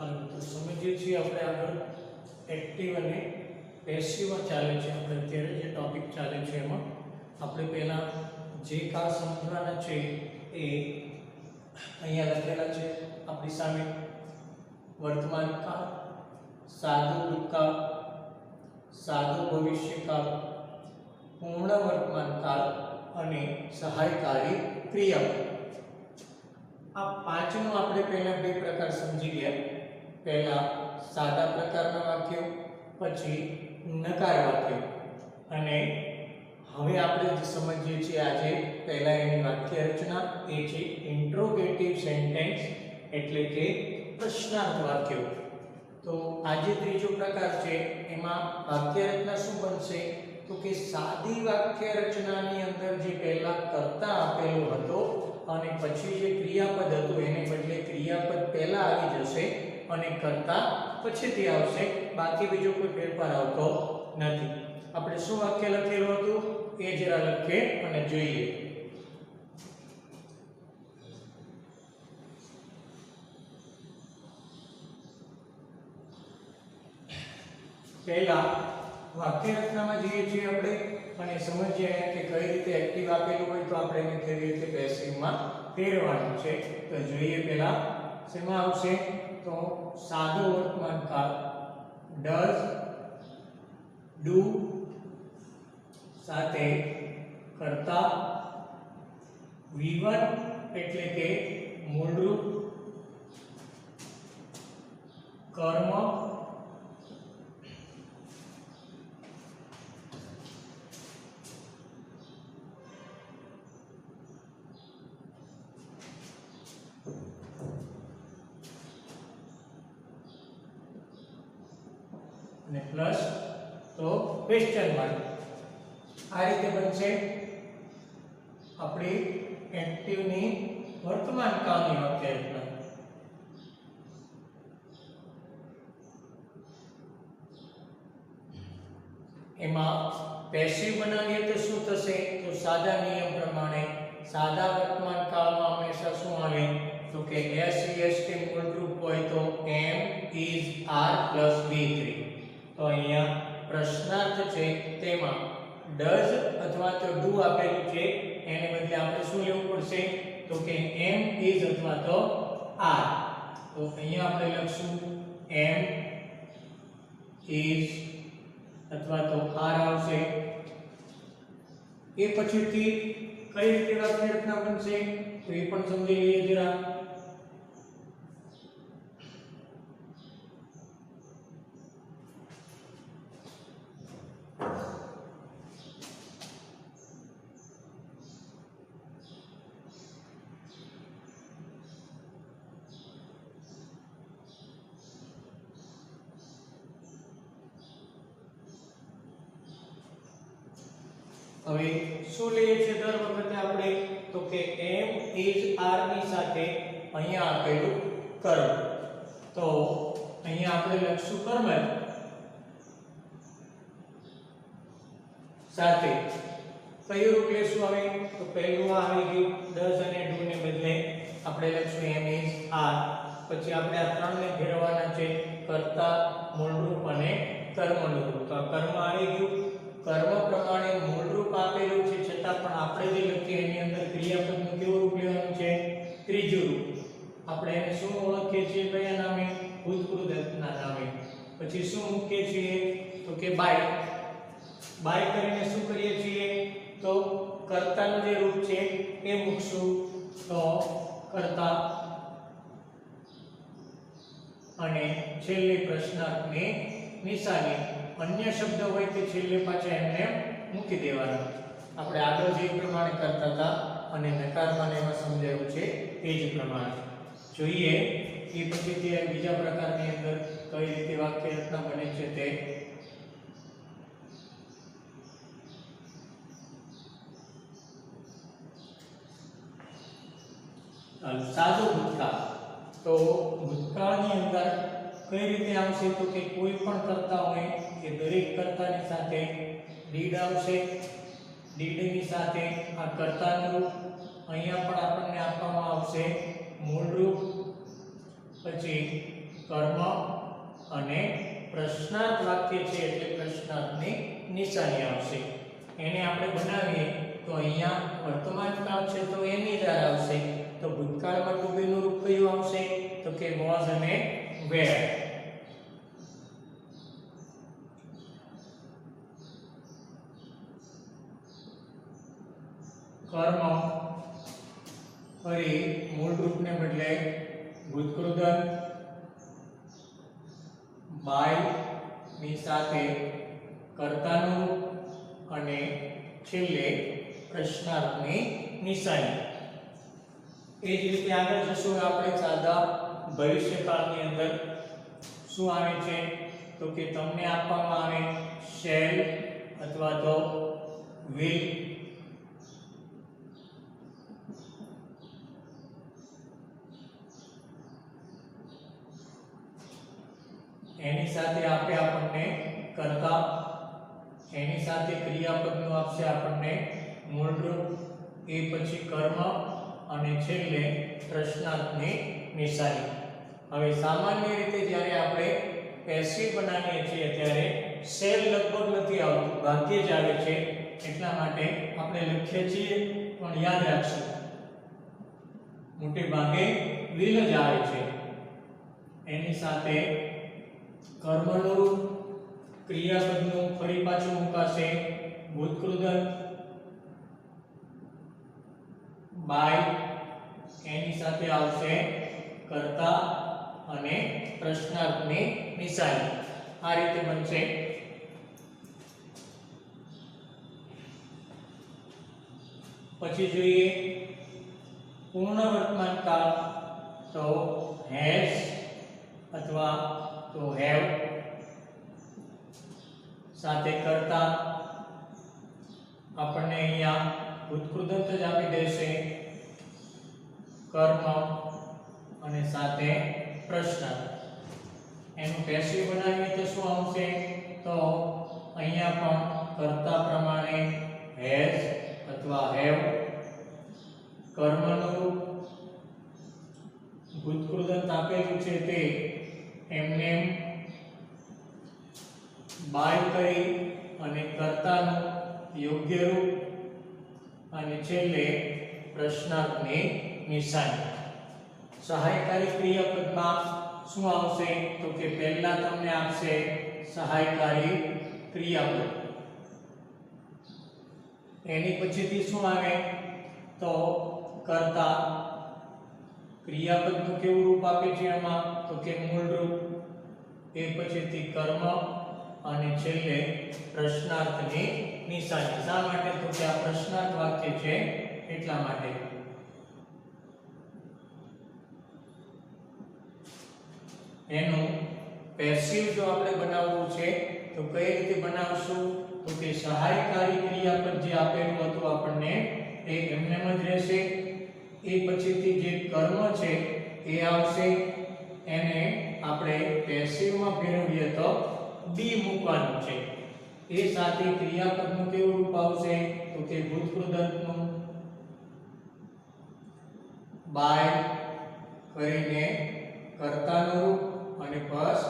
ચાલો તો સમજીએ છીએ આપણે આગળ એક્ટિવ અને પેસિવમાં ચાલે છે. આપણે અત્યારે જે ટોપિક ચાલે છે એમાં આપણે પહેલા જે કાળ સમજવાના છે એ અહીંયા લખેલા છે આપણી સામે. વર્તમાન કાળ, સાદો ભૂતકાળ, સાદો ભવિષ્યકાળ, પૂર્ણ વર્તમાન કાળ અને સહાયકારી ક્રિયાપદ. આ પાંચનું આપણે પહેલા બે પ્રકાર સમજી ગયા. પહેલા સાદા પ્રકારના વાક્યો, પછી નકાર વાક્યો. અને હવે આપણે જે સમજીએ છીએ આજે પહેલા એની વાક્ય રચના, એ છે ઇન્ટ્રોગેટિવ સેન્ટેન્સ એટલે કે પ્રશ્નાર્થ વાક્યો. તો આજે ત્રીજો પ્રકાર છે એમાં વાક્ય રચના શું બનશે તો કે સાદી વાક્ય રચનાની અંદર જે પહેલા કર્તા આપેલો હતો અને પછી જે ક્રિયાપદ હતું એને બદલે ક્રિયાપદ પહેલા આવી જશે અને કર્તા પછીથી આવશે. બાકી બીજો કોઈ ફેરફાર આવતો નથી. આપણે શું વાક્ય લખેલું હતું એ જરા લખીએ અને જોઈએ. પહેલા વાક્ય રચનામાં જઈએ છીએ આપણે અને સમજીએ કે કઈ રીતે એક્ટિવ આપેલું હોય તો આપણે એને કેવી રીતે પેસિવમાં ફેરવવાનું છે. તો જોઈએ પહેલા શેમાં આવશે તો સાદો વર્તમાન કાળ ડઝ, ડુ સાથે કર્તા V1 એટલે કે મૂળરૂપ કર્મ અને પ્લસ તો ક્વેશ્ચન માર્ક. આ રીતે બનશે આપણી એક્ટિવની વર્તમાન કાળની વાક્ય રચના. એમાં પેસિવ બનાવીએ તો શું થશે તો સાદા નિયમ પ્રમાણે સાદા વર્તમાન કાળમાં હંમેશા શું આવે તો કે SEST મૂળરૂપ હોય તો M is R plus V3. તો અહીંયા પ્રશ્નાર્થ છે તેમાં ડઝ અથવા તો ડુ આપેલું છે એને બદલે આપણે શું લેવું પડશે તો કે M is અથવા તો R. તો અહીંયા આપણે લખશું M is અથવા તો R આવશે. એ પછીથી કઈ રીતે વાક્ય રચના બનશે તો એ પણ સમજી લઈએ જરા. હવે શું લઈએ છીએ દર વખતે આપણે તો કે M is R ની સાથે અહીંયા આપેલું કર્મ. તો અહીંયા આપણે લખશું કર્મ સાથે કયું રૂપ લેશું હવે તો પહેલું આવી ગયું ડઝ અને ડુ ને બદલે આપણે લખશું M is R. પછી આપણે આ ત્રણને ફેરવવાના છે કર્તા, મૂળરૂપ અને કર્મનું રૂપ. તો આ કર્મ આવી ગયું. કર્મ પ્રમાણે મૂળરૂપ આપેલું છે છતાં પણ આપણે જે લખીએ એની અંદર ક્રિયાપદનું કેવું રૂપ લેવાનું છે ત્રીજું રૂપ. આપણે એને શું ઓળખીએ છીએ કયા નામે ભૂતકૃતના નામે. પછી શું મૂકીએ છીએ તો કે બાય. બાય કરીને શું કરીએ છીએ તો કર્તાનું જે રૂપ છે એ મૂકશું. તો કર્તા અને છેલ્લે પ્રશ્નાર્થની નિશાની. અન્ય શબ્દ હોય તે છેલ્લે પાછા એમને મૂકી દેવાના. આપણે આગળ જે પ્રમાણે કરતા હતા અને નકારમાં એમાં સમજાયું છે એ જ પ્રમાણે જોઈએ. એ પછીથી બીજા પ્રકારની અંદર કઈ રીતે વાક્ય રચના બને છે તે સાદો ભૂતકાળ. તો ભૂતકાળની અંદર કઈ રીતે આવશે તો કે કોઈ પણ કર્તા હોય કે દરેક કર્તાની સાથે ડીડ આવશે. ડીડની સાથે આ કર્તાનું રૂપ અહીંયા પણ આપણને આપવામાં આવશે મૂળ રૂપ, પછી કર્મ અને પ્રશ્નાર્થ વાક્ય છે એટલે પ્રશ્નાર્થની નિશાની આવશે. એને આપણે બનાવીએ તો અહીંયા વર્તમાન કાળ છે તો એની ધાર આવશે. તો ભૂતકાળમાં ટુ બી નું રૂપ કયું આવશે? તો કે વોઝ અને વેર. કર્મ ફરી મૂળ રૂપને બદલે ભૂતકૃદંત બાય ની સાથે કર્તાનું રૂપ અને છેલ્લે પ્રશ્નાર્થની નિશાની. એ જ રીતે આગળ જશું આપણે સાદા ભવિષ્યકાળની અંદર શું આવે છે? તો કે તમને આપવામાં આવે શેલ અથવા તો વિલ. એની સાથે આપે આપણને કર્તા, એની સાથે ક્રિયાપદનું આપશે આપણને મૂળરૂપ, એ પછી કર્મ અને છેલ્લે પ્રશ્નાર્થની નિશાની. હવે સામાન્ય રીતે જ્યારે આપણે પેસિવ બનાવીએ છીએ ત્યારે સેલ લગભગ નથી આવતું, ભાગ્યે જ આવે છે. એટલા માટે આપણે લખીએ છીએ પણ યાદ રાખશું મોટે ભાગે વિલ જ આવે છે. એની સાથે કર્મનું રૂપ, ક્રિયાપદનું ફરી પાછું મુકાશે ભૂતકૃદંત બાય, એની સાથે આવશે કર્તા અને પ્રશ્નાર્થની નિશાની. આ રીતે બનશે. પછી જોઈએ પૂર્ણ વર્તમાન કાળ. તો હેઝ અથવા તો હેવ સાથે કર્તા આપણને અહીંયા ભૂતકૃદંત જ આપી દેશે, કર્મ અને સાથે પ્રશ્નાર્થ. એનું પેસિવ બનાવીએ તો શું આવશે? તો અહીંયા પણ કર્તા પ્રમાણે હેઝ અથવા હેવ, કર્મનું રૂપ ભૂતકૃદંત આપેલું છે તે એમને બાય કરી અને કર્તાનું યોગ્ય રૂપ અને છેલ્લે પ્રશ્નાર્થની નિશાની. સહાયકારી ક્રિયાપદમાં શું આવશે? તો કે પહેલા તમને આપશે સહાયકારી ક્રિયાપદ. એની પછીથી શું આવે? તો કર્તા. ક્રિયાપદનું કેવું રૂપ આપે છે એમાં? તો કે મૂળ રૂપ, એ પછીથી કર્મ અને છેલ્લે પ્રશ્નાર્થની નિશાની. શા માટે? તો કે આ પ્રશ્નાર્થ વાક્ય છે એટલા માટે. એનું પેસિવ જો આપણે બનાવવું છે તો કઈ રીતે બનાવશું? તો કે સહાયકારી ક્રિયાપદ જે આપેલું હતું આપણને એ એમને જ રહેશે. એ પછીથી જે કર્મ છે એ આવશે, એને આપણે પેસિવમાં ફેરવીએ તો બી મૂકવાનું છે. એ સાથે ક્રિયાપદનું કેવું રૂપ આવશે? તો કે ભૂતકૃદંતનું બાય કરીને કર્તાનું રૂપ અને બસ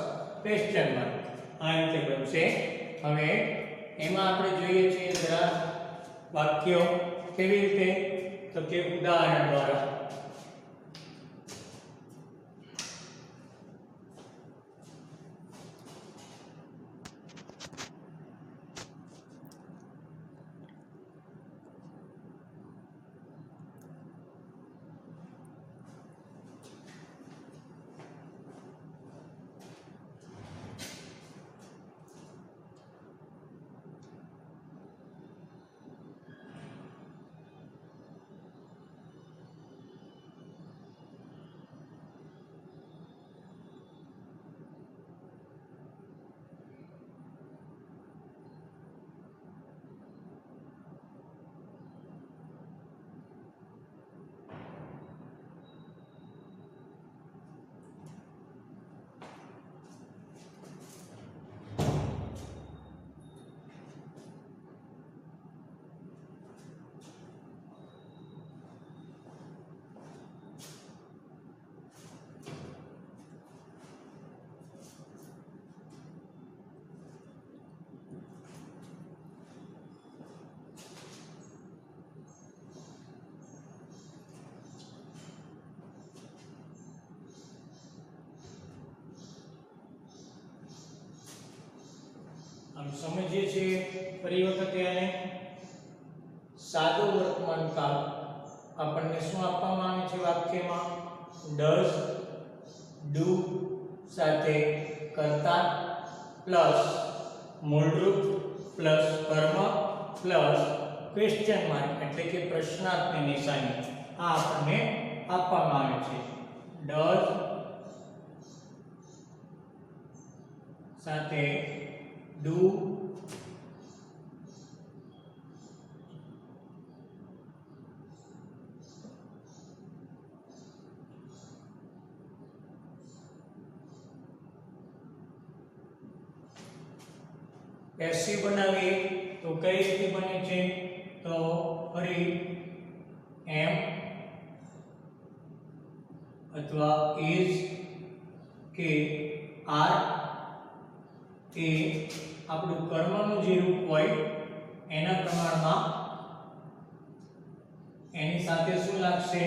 ક્વેશ્ચન માર્ક. આ રીતે બનશે. હવે એમાં આપણે જોઈએ છીએ જરા વાક્યો કેવી રીતે? તો કે ઉદાહરણ દ્વારા. આમ સમજીએ છીએ ફરી વખતે આને સાદો વર્તમાન કાળ આપણને શું આપવામાં આવે છે વાક્યમાં ડઝ ડુ સાથે કર્તા પ્લસ મૂળરૂપ પ્લસ કર્મ પ્લસ ક્વેશ્ચન માર્ક એટલે કે પ્રશ્નાર્થની નિશાની આ આપણને આપવામાં આવે છે ડઝ સાથે ડુ પેસિવ બનાવીએ તો કઈ રીતે બને છે તો ફરી એમ અથવા ઇઝ કે આર એ આપણું કર્મનું જે રૂપ હોય એના પ્રમાણમાં એની સાથે શું લાગશે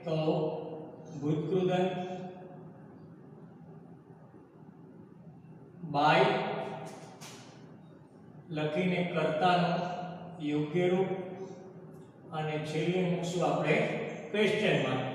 તો ભૂતકૃદંત બાય લખીને કર્તાનું યોગ્ય રૂપ અને છેલ્લે મૂકશું આપણે ક્વેશ્ચન માર્ક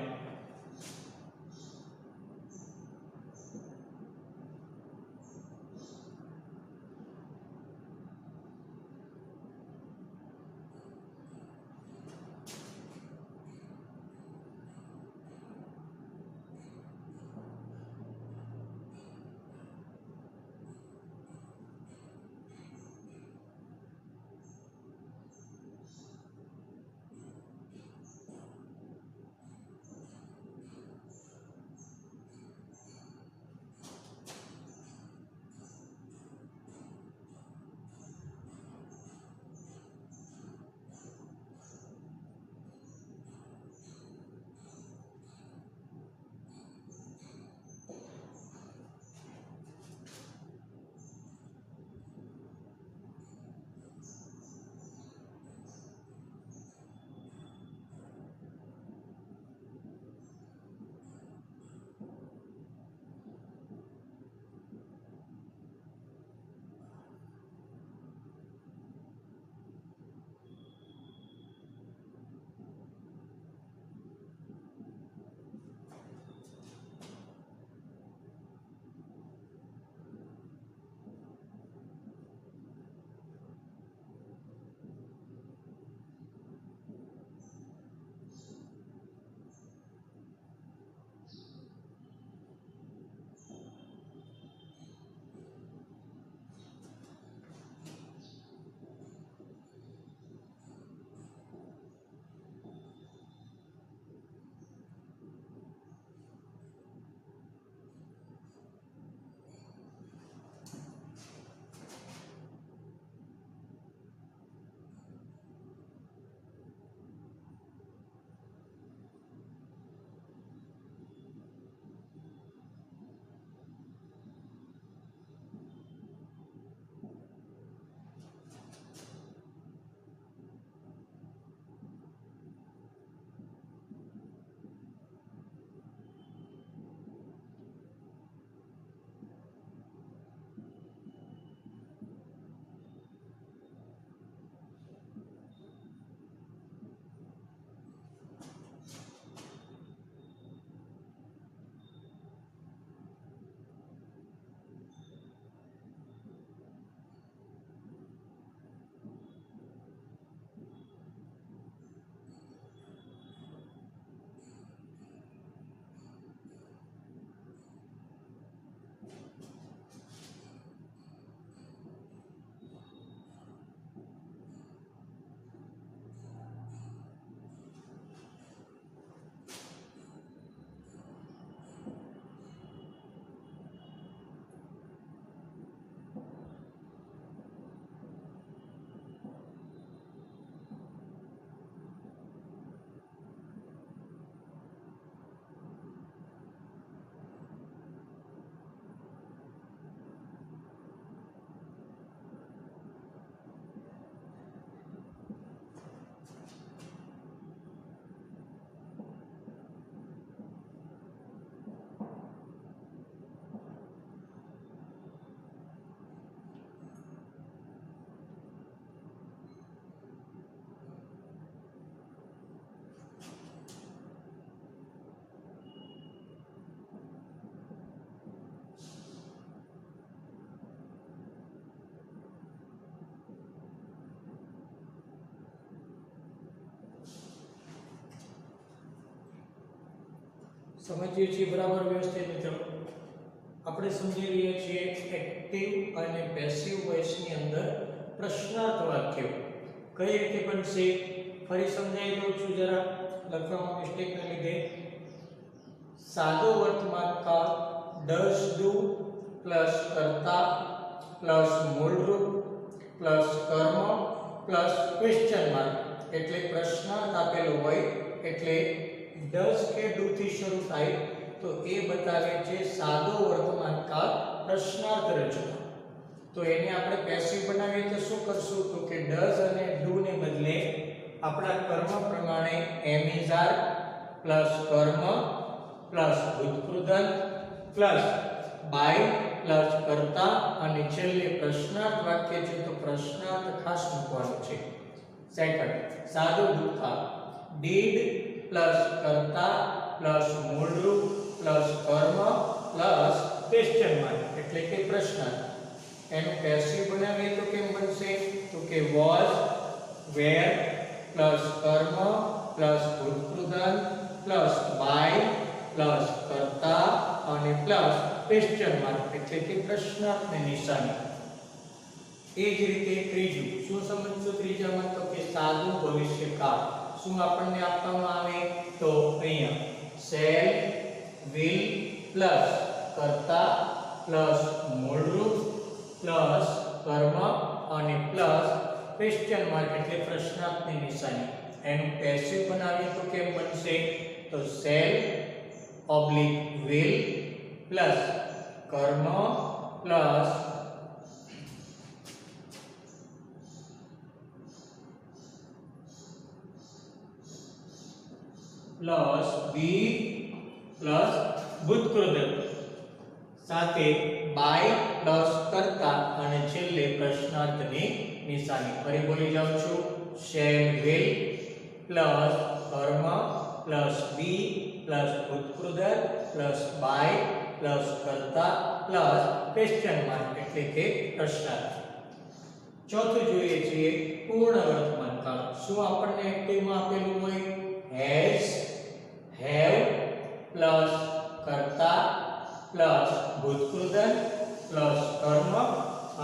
સમજીએ છીએ બરાબર વ્યવસ્થિત મિત્રો? આપણે સમજી રહ્યા છીએ એક્ટિવ અને પેસિવ વોઇસની અંદર પ્રશ્નાર્થ વાક્યો કઈ રીતે બનશે. ફરી સમજાવી દઉં છું જરા લખવામાં મિસ્ટેકને લીધે. સાદો વર્તમાન કાળ ડઝ ડુ પ્લસ કર્તા પ્લસ મૂળરૂપ પ્લસ કર્મ પ્લસ ક્વેશ્ચન માર્ક એટલે પ્રશ્નાર્થ આપેલો હોય એટલે ડઝ કે ડુ થી શરૂ થાય તો એ બતાવે છે સાદો વર્તમાન કાળ પ્રશ્નાર્થ રચના. તો એને આપણે પેસિવ બનાવીએ તો શું કરશું તો કે ડઝ અને ડુ ને બદલે આપણા કર્મ પ્રમાણે એમ ઇઝ આર પ્લસ કર્મ પ્લસ ભૂતકૃદંત પ્લસ બાય પ્લસ કર્તા અને છેલ્લે પ્રશ્નાર્થ વાક્ય છે તો પ્રશ્નાર્થ ખાસ મૂકવાનો છે. સેકન્ડ સાદો ભૂતકાળ ડીડ પ્લસ કર્તા પ્લસ મૂળરૂપ પ્લસ કર્મ પ્લસ ક્વેશ્ચન માર્ક એટલે કે પ્રશ્નાર્થ. એનું પેસિવ બનાવીએ તો કેમ બનશે તો કે વોઝ વેર પ્લસ કર્મ પ્લસ ભૂતકૃદંત પ્લસ બાય પ્લસ કર્તા અને પ્લસ ક્વેશ્ચન માર્ક એટલે કે પ્રશ્નાર્થની નિશાની. એ જ રીતે ત્રીજું શું સમજશો ત્રીજામાં તો કે સાદું ભવિષ્યકાળ. શું આપણને આપવામાં આવે તો અહીંયા શેલ વિલ પ્લસ કર્તા પ્લસ મૂળરૂપ પ્લસ કર્મ અને પ્લસ ક્વેશ્ચન માર્ક એટલે પ્રશ્નાર્થની નિશાની. એનું પેસિવ બનાવીએ તો કેમ બનશે તો શેલ ઓબ્લિક વિલ પ્લસ કર્મ પ્લસ પ્લસ બી પ્લસ ભૂતકૃદંત સાથે બાય પ્લસ કર્તા અને છેલ્લે પ્રશ્નાર્થની નિશાની. ફરી બોલી જાઉં છું શેલ વિલ પ્લસ કર્મ પ્લસ બી પ્લસ ભૂતકૃદંત પ્લસ બાય પ્લસ કર્તા પ્લસ ક્વેશ્ચન માર્ક એટલે કે પ્રશ્નાર્થ. ચોથું જોઈએ છીએ પૂર્ણ વર્તમાન કાળ. શું આપણને એક્ટિવમાં આપેલું હોય હેઝ હેવ પ્લસ કર્તા પ્લસ ભૂતકૃદંત પ્લસ કર્મ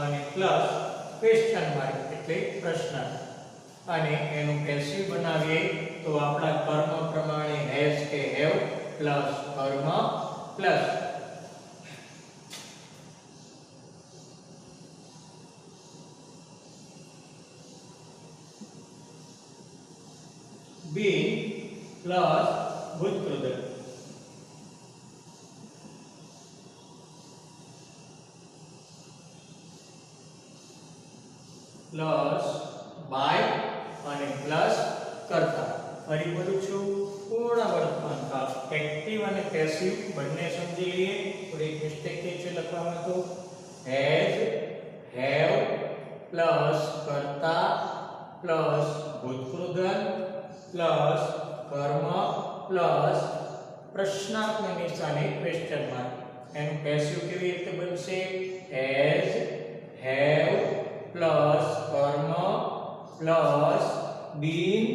અને પ્લસ ક્વેશ્ચન માર્ક એટલે પ્રશ્નાર્થ. અને એનું પેસિવ બનાવીએ તો આપણા કર્મ પ્રમાણે હેઝ કે હેવ પ્લસ કર્મ પ્લસ બી પ્લસ ભૂતકૃદંત પ્લસ બાય અને પ્લસ કર્તા. ફરી બોલું છું પૂર્ણ વર્તમાન કાળ એક્ટિવ અને પેસિવ બંને સમજી લઈએ. થોડી મિસ્ટેક થઈ છે લખવામાં તો હેઝ હેવ પ્લસ કર્તા પ્લસ ભૂતકૃદંત પ્લસ કર્મ પ્લસ પ્રશ્નાર્થની નિશાની ક્વેશ્ચન માર્ક. એનું પેસિવ કેવી રીતે બનશે હેઝ હેવ પ્લસ કર્મ પ્લસ બીન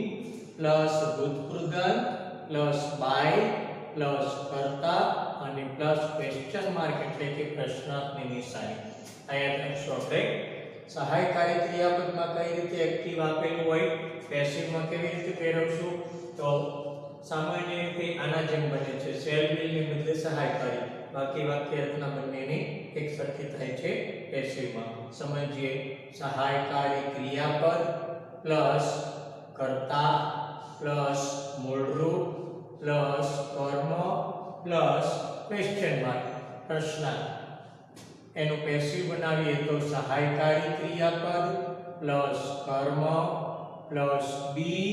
પ્લસ ભૂતકૃદંત પ્લસ બાય પ્લસ કર્તા અને પ્લસ ક્વેશ્ચન માર્ક એટલે કે પ્રશ્નાર્થની નિશાની. અહીંયા લખશું આપણે સહાયકારી ક્રિયાપદમાં કઈ રીતે એક્ટિવ આપેલું હોય પેસિવમાં કેવી રીતે ફેરવશું તો સામાન્ય રીતે આના જેમ બને છે શેલ વિલ ને બદલે સહાયકારી. બાકી વાક્ય રચના બંનેની એક સરખી થાય છે પેસિવમાં. સમજીએ સહાયકારી ક્રિયાપદ પ્લસ કર્તા પ્લસ મૂળરૂપ પ્લસ કર્મ પ્લસ ક્વેશ્ચન માર્ક પ્રશ્નાર્થ. એનું પેસિવ બનાવીએ તો સહાયકારી ક્રિયાપદ પ્લસ કર્મ પ્લસ બી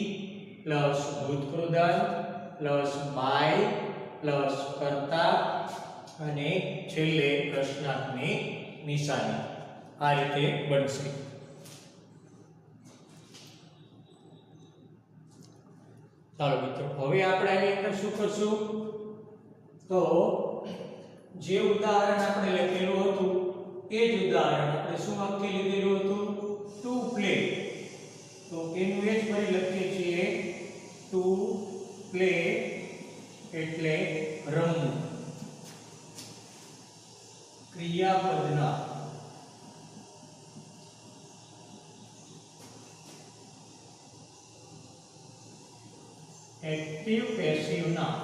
પ્લસ ભૂતકૃદંત પ્લસ બાય પ્લસ કર્તા અને છેલ્લે પ્રશ્નાર્થની નિશાની. આ રીતે બનશે. ચાલો મિત્રો હવે આપણે આની અંદર શું કરશું તો જે ઉદાહરણ આપણે લખેલું હતું એ જ ઉદાહરણ આપણે શું વાક્ય લીધેલું હતું ટુ પ્લે. તો એનું એ જ ફરી લખીએ છીએ ટુ પ્લે એટલે રમવું. ક્રિયાપદના એક્ટિવ પેસિવના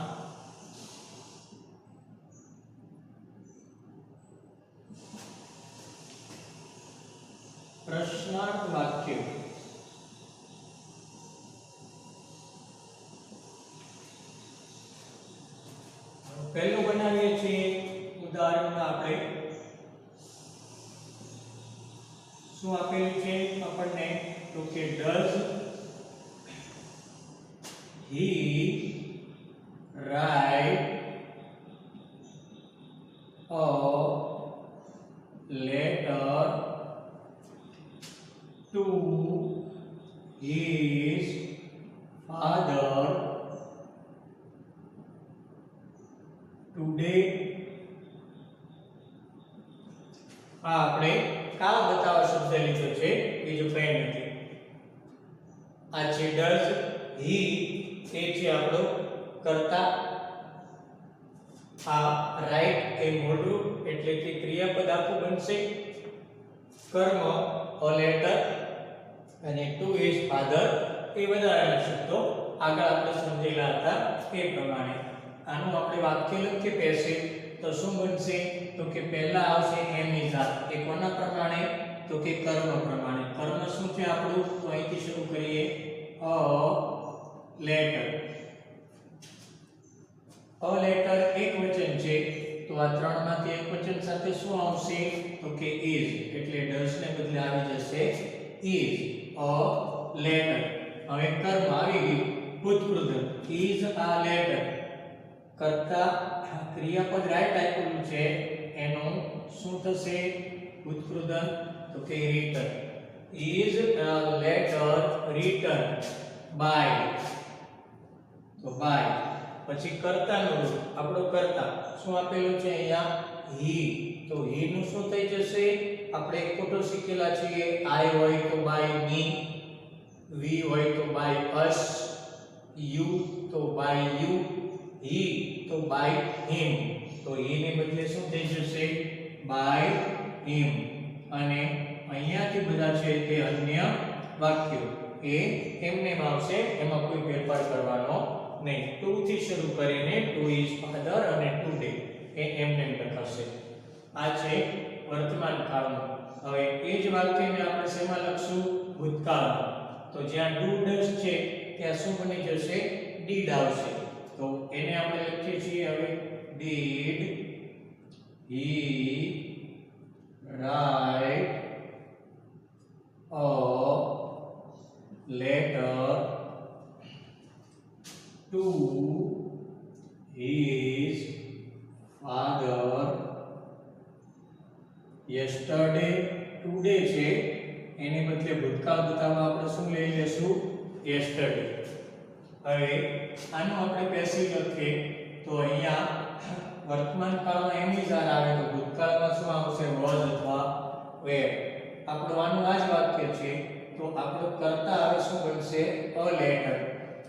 પ્રશ્નાર્થ વાક્ય પહેલું બનાવીએ છીએ ઉદાહરણમાં આપણે શું આપેલું છે આપણને તો કે does he write a letter to his father today. આ આપણે કા બતાવવા શબ્દ લીધો છે બીજું કંઈ નથી. આ છે ડઝ હી એ છે આપણો કર્તા. આ રાઈટ એ મોડું એટલે કે ક્રિયાપદ આખું બનશે. કર્મ a letter અને ટુ હિઝ ફાધર એ વધારાના શબ્દો આગળ આપણે સમજેલા હતા એ પ્રમાણે. આનું આપણે વાક્ય લખીએ પેસિવ તો શું બનશે તો કે પહેલા આવશે એમ ઇઝ આર. એ કોના પ્રમાણે તો કે કર્મ પ્રમાણે. કર્મ શું છે આપણું તો અહીંથી શરૂ કરીએ અ લેટર. અ લેટર એક વચન છે તો આ ત્રણમાંથી એક વચન સાથે શું આવશે તો કે ઇઝ. એટલે ડઝ ને બદલે આવી જશે ઇઝ અ લેટર. હવે કર્મ આવી ગયું ભૂતકૃત ઇઝ આ લેટર. કર્તા ક્રિયાપદ રાઈટ આપેલું છે એનું શું થશે ભૂતકૃત તો કે return. Is a letter written by તો બાય. પછી કર્તાનું રૂપ આપણો કર્તા શું આપેલું છે અહીંયા હી. તો હી નું શું થઈ જશે આપણે એક ખોટો શીખેલા છીએ આઈ હોય તો બાય મી, વી હોય તો બાય અસ, યુ તો બાય યુ, હી તો બાય હિમ. તો હી ને બદલે શું થઈ જશે બાય હિમ. અને અહીંયાથી બધા છે તે અન્ય વાક્યો એ એમને આવશે એમાં કોઈ ફેરફાર કરવાનો નહીં. ટુ થી શરૂ કરીને ટુ ઇઝ ફાધર અને ટુડે એ એમને લખાશે. આ છે વર્તમાન કાળમાં. હવે એ જ વાક્યને આપણે શેમાં લખશું ભૂતકાળમાં. તો જ્યાં ડુ ડઝ છે ત્યાં શું બની જશે ડીડ આવશે. તો એને આપણે લખીએ છીએ હવે did he write a letter to his father yesterday. today છે એને બદલે ભૂતકાળ બતાવવા આપણે શું લઈ લેશું yesterday. હવે આનું આપણે પેસિવ લખીએ તો અહીંયા વર્તમાન કાળમાં એમ જ આવે તો ભૂતકાળમાં શું આવશે was અથવા were. આપણું આનું આ જ વાક્ય છે તો આપણો કર્તા હવે શું બનશે a letter.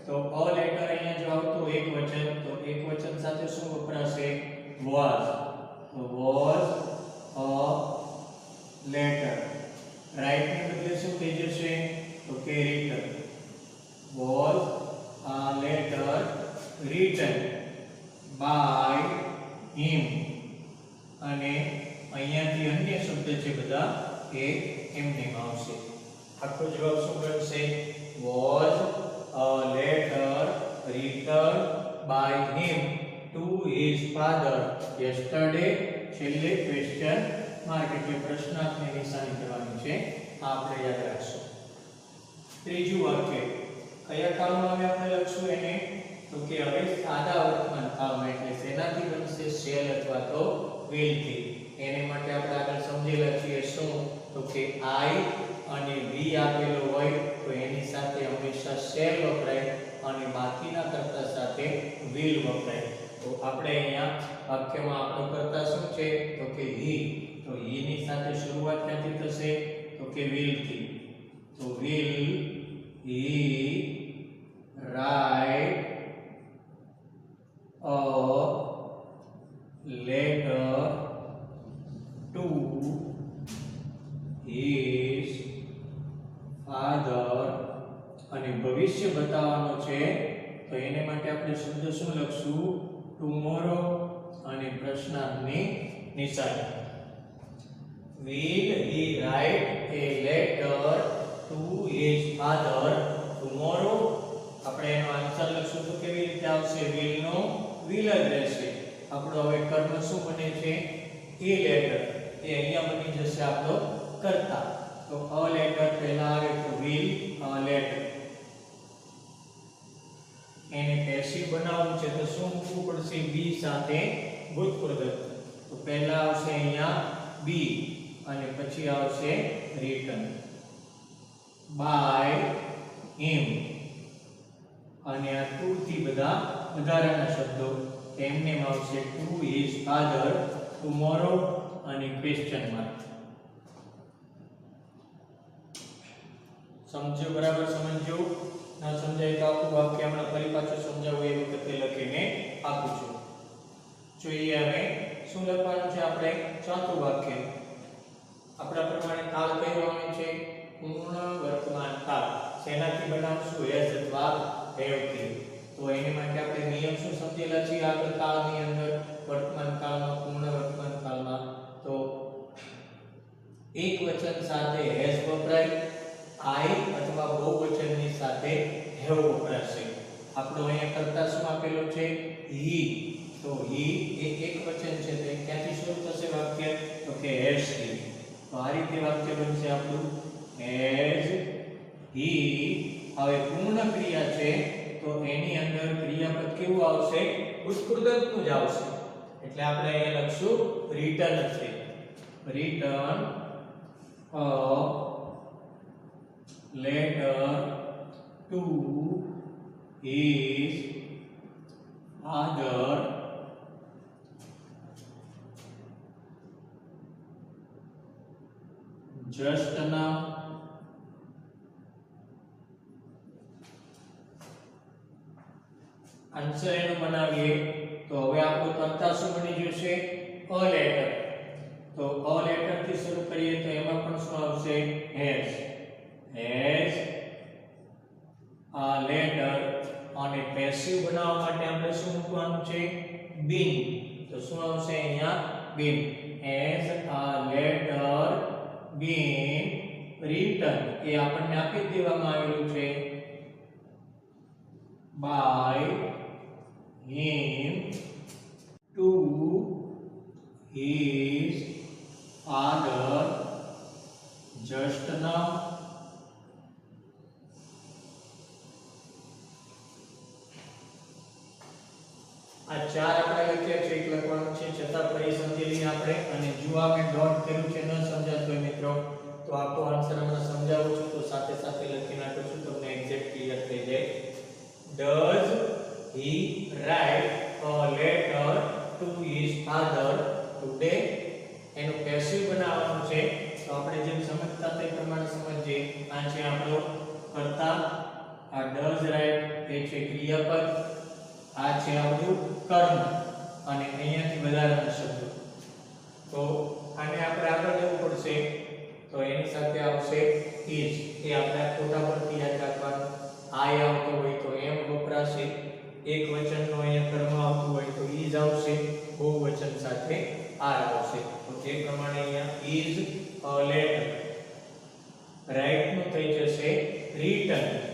તો અ લેટર અહીંયા જો આવતું એક વચન તો એક વચન સાથે શું વપરાશે was. તો was a letter. રાઈટ ને બદલે શું થઈ જશે તો કે written. was a letter written by him. અને અહીંયાથી અન્ય શબ્દ છે બધા એ એમને આવશે. આખો જવાબ શું બનશે was a letter written by him to his father yesterday. છેલ્લે ક્વેશ્ચન માર્ક એટલે પ્રશ્નાર્થની નિશાની કરવાની છે. આ આપણે યાદ રાખશું. ત્રીજું વાક્ય કયા કાળમાં હવે આપણે લખશું એને તો કે હવે સાદા વર્તમાન કાળમાં એટલે શેનાથી બનશે શેલ અથવા તો will થી. એને માટે આપણે આગળ સમજેલા છીએ શું તો કે I અને V આપેલો હોય તો એની સાથે હંમેશા શેલ વપરાય અને બાકીના કર્તા સાથે will વપરાય. તો આપણે અહીંયા વાક્યમાં આપણો કર્તા શું છે તો કે he. તો he ની સાથે શરૂઆત ક્યાંથી થશે તો કે will થી. તો will he write a ભવિષ્ય બતાવવાનો છે તો એને માટે આપણે શબ્દ શું લખશું ટુમોરો અને પ્રશ્નાર્થની નિશાની will he write a letter to his father tomorrow આપણે એનો આન્સર લખશું તો કેવી રીતે આવશે will નો will જ રહેશે આપણો હવે કર્મ શું બને છે એ લેટર એ અહીંયા બની જશે આપણો કર્તા તો a લેટર પહેલા આવે તો will a લેટર એને પેસિવ બનાવવું છે તો શું મૂકવું પડશે બી સાથે ભૂતપૂર્વ તો પહેલા આવશે અહીંયા બી અને પછી આવશે રિટન બાય હિમ અને આ ટુ થી બધા વધારાના શબ્દો એમને આવશે ટુ હિઝ ફાધર ટુમોરો અને ક્વેશ્ચન માર્ક સમજો બરાબર સમજો ના સમજાય તો આખું વાક્ય હમણાં ફરી પાછું સમજાવું એ વખતે લખીને આપું છું જોઈએ હવે શું લખવાનું છે આપણે ચોથું વાક્ય આપણા પ્રમાણે કાળ કહેવાનું છે પૂર્ણ વર્તમાન કાળ શેનાથી બનાવશું હેઝ અથવા હેવથી તો એની માટે આપણે નિયમ શું સમજેલા છે આગળ કાળની અંદર વર્તમાન કાળમાં પૂર્ણ વર્તમાન કાળમાં તો એક વચન સાથે હેઝ વપરાય આઈ અથવા બહુવચનની સાથે હેવ વપરાશે આપણો અહીંયા કરતા શું આપેલો છે હી તો હી એ એક વચન છે તો ક્યાંથી શરૂ થશે વાક્ય તો કે હેઝ થી તો આ રીતે વાક્ય બનશે આપણું હેઝ હી હવે પૂર્ણ ક્રિયા છે તો એની અંદર ક્રિયાપદ કેવું આવશે ઉત્કૃતનું જ આવશે એટલે આપણે અહીંયા લખશું રિટર્ન છે return a letter to his father just now answer એનું બનાવીએ તો હવે આપણું કર્તા શું બની જશે અ લેટર તો અ લેટર થી શરૂ કરીએ તો એમાં પણ શું આવશે has a letter અને પેસિવ બનાવવા માટે આપણે શું મૂકવાનું છે been તો શું આવશે અહીંયા been has a letter been written એ આપણને આપી દેવામાં આવેલું છે by him to his father just now આ ચાર આપણે લખ્યા છે એક લખવાનું છે છતાં ફરી સમજી લઈએ આપણે અને જો આપણે ડોટ કર્યું છે ન સમજાતું હોય મિત્રો તો આખો આન્સર હમણાં સમજાવું છું તો સાથે સાથે લખી નાખું છું તમને એક્ઝેક્ટ ક્લિયર થઈ જાય does he write a letter to his father today એનું પેસિવ બનાવવાનું છે તો આપણે જેમ સમજતા તે પ્રમાણે સમજીએ આ છે આપણો કર્તા આ does write એ છે ક્રિયાપદ આ છે આપણું કર્મ અને અહીંયાથી વધારાના શબ્દો તો આને આપણે આગળ લેવું પડશે તો એની સાથે આવશે is એ આપણે ખોટા પરથી યાદ રાખવાનું આઈ આવતો હોય તો એમ વપરાશે એક વચનનો અહીંયા કર્મ આવતું હોય તો is આવશે બહુવચન સાથે આર આવશે તો તે પ્રમાણે અહીંયા is a letter રાઈટ નું થઈ જશે written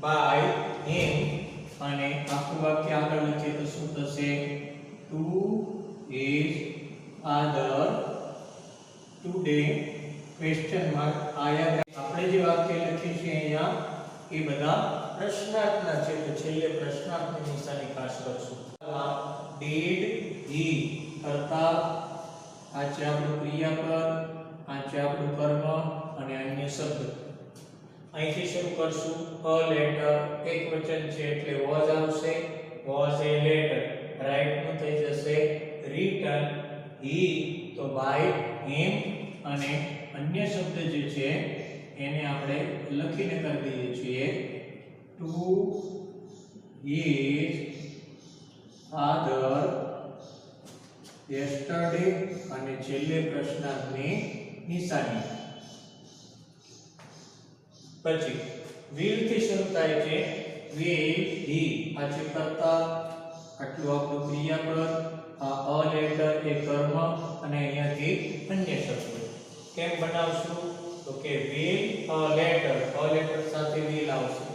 by him અને આખું વાક્ય આગળ લખીએ તો શું થશે to his father today question mark આયા આપણે જે વાક્ય લખ્યું છે અહીંયા એ બધા પ્રશ્નાર્થના છે તો છેલ્લે પ્રશ્નાર્થની નિશાની ખાસ કરશું did he કરતા આ છે આપણું ક્રિયાપદ આ છે આપણું કર્મ અને અન્ય શબ્દ અહીંથી શરૂ કરશું a letter એક વચન છે એટલે was આવશે was a letter રાઈટ નું થઈ જશે written he તો by him અને અન્ય શબ્દ જે છે એને આપણે લખીને કરી દઈએ છીએ to his father yesterday અને છેલ્લે પ્રશ્નાર્થની નિશાની. પછી will થી શરૂ થાય છે will he આ છે કર્તા, આટલું આપણું ક્રિયાપદ, આ અ લેટર એ કર્મ અને અહીંયાથી અન્ય શબ્દ. કેમ બનાવશું તો કે will a letter સાથે will આવશે.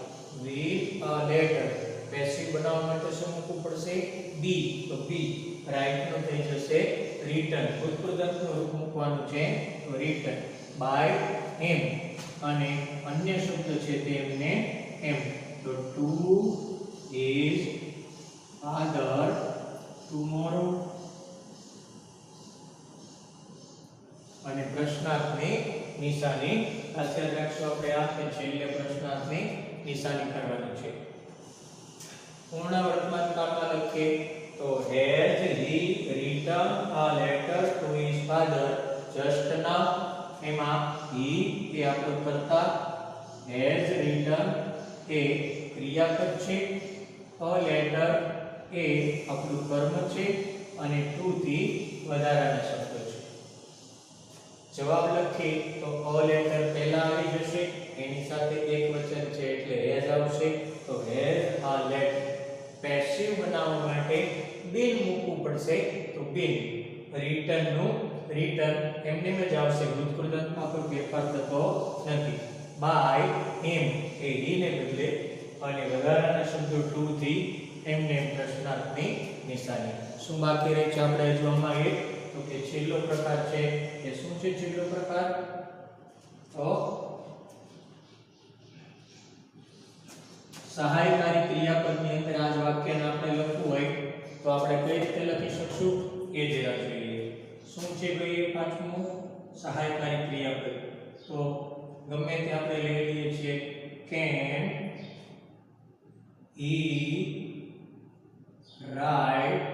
will a letter પેસિવ બનાવવા માટે શું મૂકવું પડશે બી, તો બી રાઈટ નું થઈ જશે રિટર્ન. ભૂતપૂર્વનું રૂપ મૂકવાનું છે તો રિટર્ન બાય હિમ અને અન્ય શબ્દ છે તેમને એમ. તો ટુ ઇઝ ફાધર ટુમોરો અને પ્રશ્નાર્થની નિશાની ખાસ યાદ રાખશો આપણે આ કે છેલ્લે પ્રશ્નાર્થની નિશાની કરવાની છે. પૂર્ણ વર્તમાન કાળમાં લખીએ તો has he written a letter to his father just now. એમાં હી એ આપણું કર્તા, હેઝ રિટન એ ક્રિયાપદ છે, અ લેટર એ આપણું કર્મ છે અને ટુ થી વધારાના શબ્દ છે. જવાબ લખીએ તો અ લેટર પહેલા આવી જશે, એની સાથે એક વચન છે એટલે હેઝ આવશે. તો હેઝ આ લેટર પેસિવ બનાવવા માટે બિન મૂકવું પડશે તો બિન. રિટર્ન નું રિટર્ન એમને જ આવશે, ભૂતપૂર્વમાં કોઈ ફેરફાર થતો નથી. બાય હિમ એ હી ને બદલે અને વધારાના શબ્દો ટુ થી એમને પ્રશ્નાર્થની નિશાની. શું બાકી રહે છે આપણે જોવામાં આવે તો કે છેલ્લો પ્રકાર છે એ શું છે છેલ્લો પ્રકાર તો સહાયકારી ક્રિયાપદની અંદર આ જ વાક્યને આપણે લખવું હોય તો આપણે કઈ રીતે લખી શકશું એ જરા જોઈએ. શું છે ભાઈ પાંચમું સહાયકારી ક્રિયાપદ. તો ગમે તે આપણે લઈ લઈએ છીએ can he write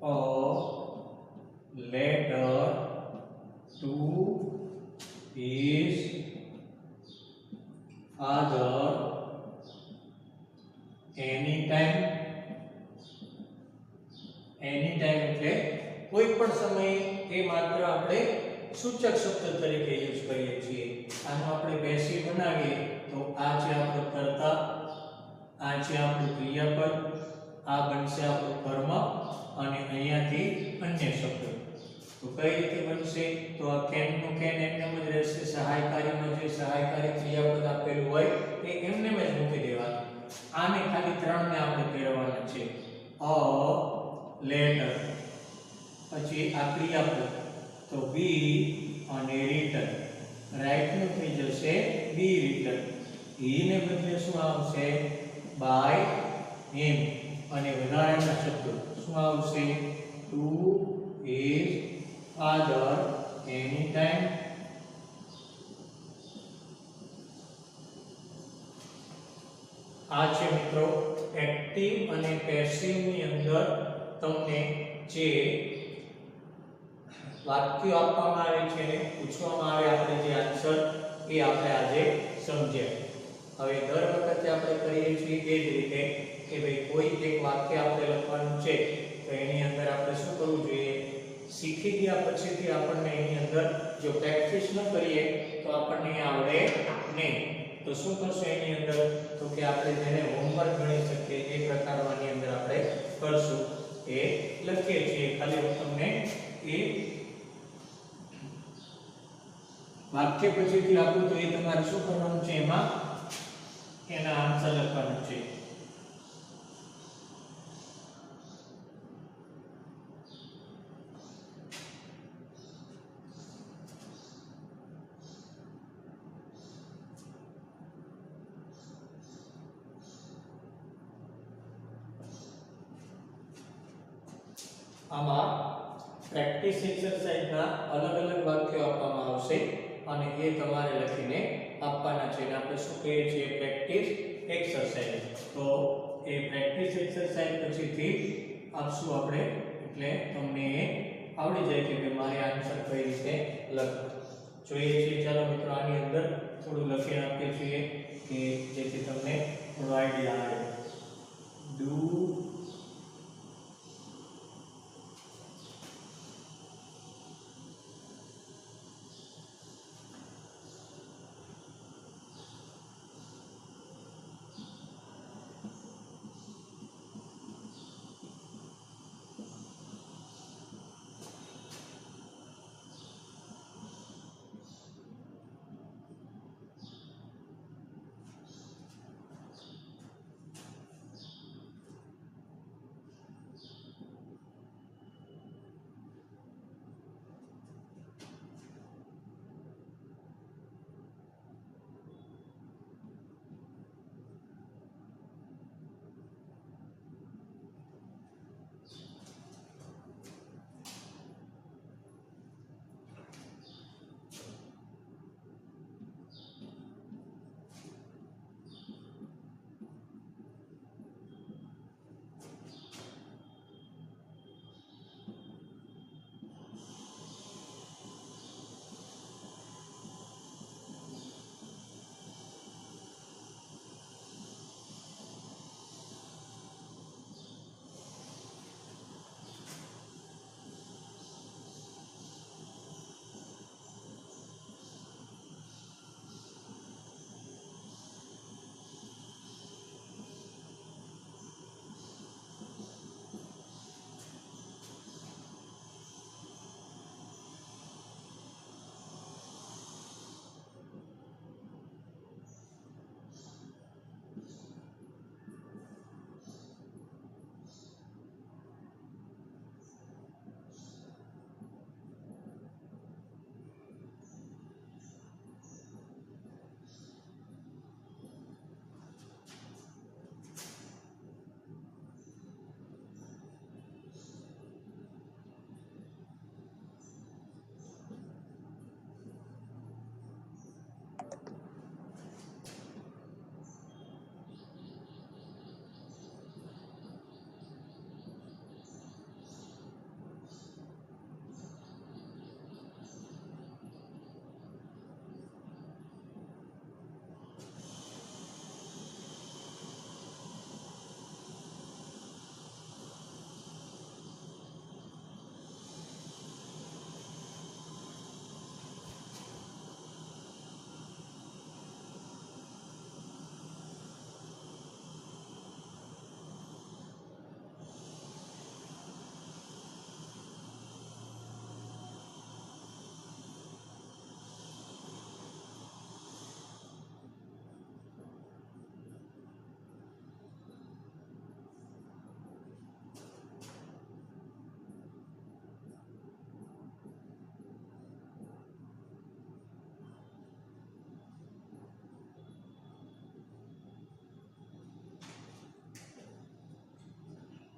a letter to his father anytime. anytime એટલે કોઈ પણ સમયે એ માત્ર આપણે સૂચક શબ્દ તરીકે યુઝ કરીએ છીએ. આનો આપણે પેસિવ બનાવીએ તો આ છે આપણું કર્તા, આ છે આપણું ક્રિયાપદ, આ બનશે આપણું કર્મ અને અહીંયાથી અન્ય શબ્દ. તો કઈ રીતે બનશે તો આ કેન નું કેન એમનેમ જ રહેશે. સહાયકારીમાં જે સહાયકારી ક્રિયાપદ આપેલું હોય એ એમનેમ જ મૂકી દેવાનું. આને ખાલી ત્રણને આપણે ફેરવવાના છે. અ લેટર પછી આ ક્રિયાપદ તો બી અને રિટર્ન રાઈટ નું થઈ જશે બી રિટર્ન. હી ને બદલે શું આવશે બાય હિમ અને વધારાના શબ્દો શું આવશે ટુ ઇઝ father anytime. આ છે મિત્રો એક્ટિવ અને પેસિવ ની અંદર તમને જે વાક્યો આપવામાં આવે છે ને પૂછવામાં આવે આપણે જે આન્સર એ આપણે આજે સમજ્યા. હવે દર વખતે આપણે કરીએ છીએ એ જ રીતે કે ભાઈ કોઈ એક વાક્ય આપણે લખવાનું છે તો એની અંદર આપણે શું કરવું જોઈએ શીખી ગયા પછીથી આપણને એની અંદર જો પ્રેક્ટિસ ન કરીએ તો આપણને આવડે નહીં. તો શું કરશું એની અંદર તો કે આપણે જેને હોમવર્ક ગણી શકીએ એ પ્રકારની અંદર આપણે કરશું એ લખીએ છીએ. ખાલી હું તમને એ વાક્ય પછીથી આપું તો એ તમારે શું કરવાનું છે એમાં એના આન્સર લખવાનું છે. આમાં પ્રેક્ટિસ એક્સરસાઇઝના અલગ અલગ વાક્યો આપવામાં આવશે અને એ તમારે લખીને આપવાના છે. આપણે શું કહીએ છીએ પ્રેક્ટિસ એક્સરસાઇઝ. તો એ પ્રેક્ટિસ એક્સરસાઇઝ પછીથી આપશું આપણે એટલે તમને એ આવડી જાય કે મારે આન્સર કઈ રીતે લખવું જોઈએ છે. ચાલો મિત્રો આની અંદર થોડું લખીને આપીએ છીએ કે જેથી તમને થોડો આઈડિયા આવે. ડુ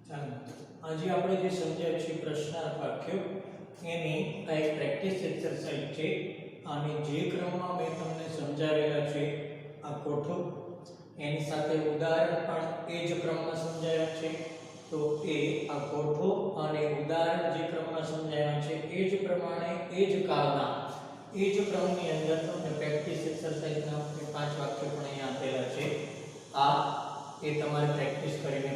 ચાલો આજે આપણે જે સમજ્યા છે પ્રશ્નાર્થ વાક્યો એની આ એક પ્રેક્ટિસ એક્સરસાઇઝ છે અને જે ક્રમમાં મેં તમને સમજાવેલા છે આ કોઠો એની સાથે ઉદાહરણ પણ એ જ ક્રમમાં સમજાવ્યા છે તો એ આ કોઠો અને ઉદાહરણ જે ક્રમમાં સમજાવ્યા છે એ જ પ્રમાણે એ જ કાળના એ જ ક્રમની અંદર તમને પ્રેક્ટિસ એક્સરસાઇઝના 5 વાક્યો પણ અહીંયા આપેલા છે આ એ તમારે પ્રેક્ટિસ કરીને